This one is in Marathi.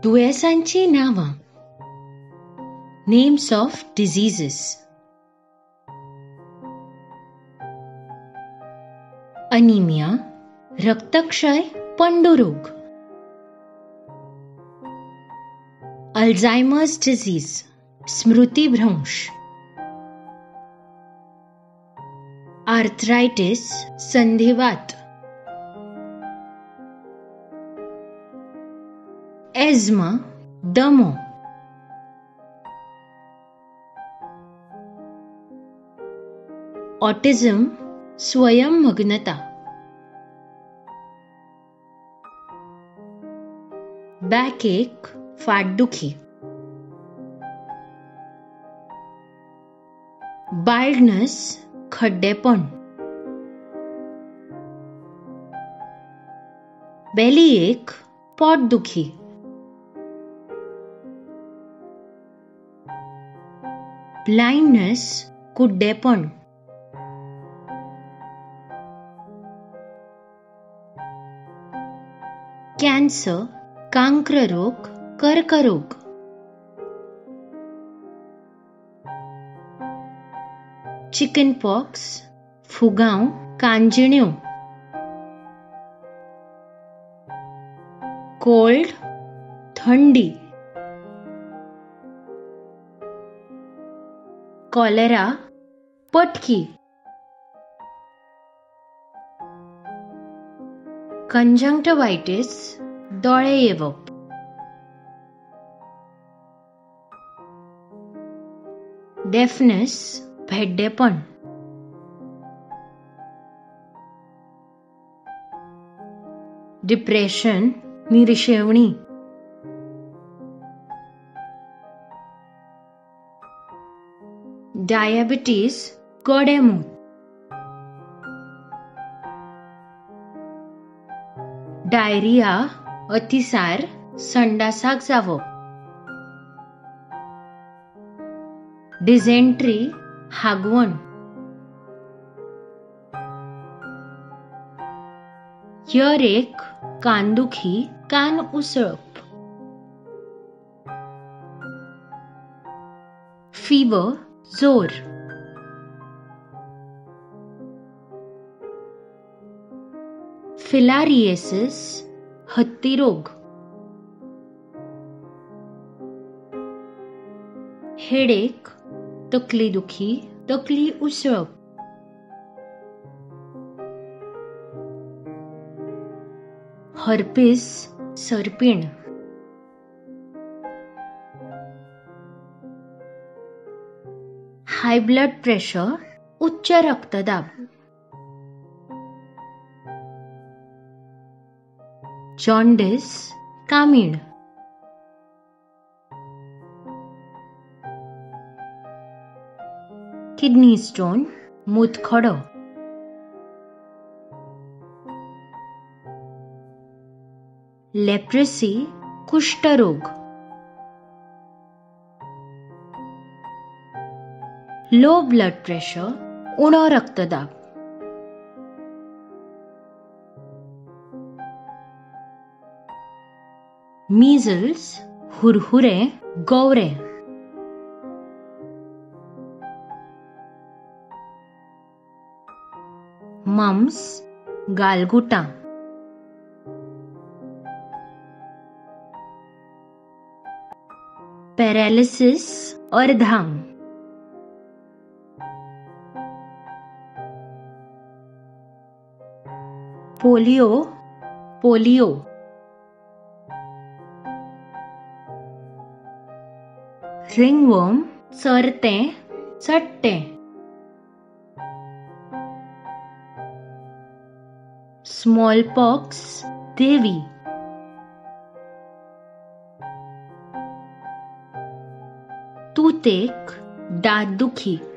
दुयेसांची नावां. Names of diseases. अनिमिया, रक्तक्षय, पंडुरोग. अल्झायमर्स डिजीज, स्मृतिभ्रंश. आर्थरायटिस, संधिवात. एज्मा, दमा. ऑटिझम, स्वयंमग्नता. बॅकएक, फाटदुखी. बाल्डनेस, खड्डेपण. बेलीएक, पोटदुखी. ब्लाइंडनेस, कुड्डेपण. कॅन्सर, कांक्ररोग, कर्करोग. चिकनपॉक्स, फुगांव, कांजिण्यो. कोल्ड, थंडी. कॉलेरा, पटकी. कंजंक्टिव्हायटिस, डोळे येवप. डेफनेस, भेड्डेपण. डिप्रेशन, निरशेवणी. डायबिटीज, गोडेमूत. डायरिया, अतिसार, संडासाक जावप. डिसेंट्री, हागवण. इयरएक, कानदुखी, कान उसळप. फीवर, जोर. फिलारिएसिस, हत्तीरोग. हेडेक, तकलीदुखी, तकली उसळप. हर्पीस, सर्पिण. हाय ब्लड प्रेशर, उच्च रक्तदाब. जॉन्डिस, कामीण. किडनी स्टोन, मूतखडो. लेप्रेसी, कुष्ठरोग. लो ब्लड प्रेशर, उणो रक्तदाब. मीजल्स, हुरहुरे, गवरे. मम्स, गालगुटा. पॅरालिसिस, अर्धांग. पोलिओ. रिंगवर्म, चरते, चट्टे. स्मॉलपॉक्स, देवी. तूतेक, दातदुखी.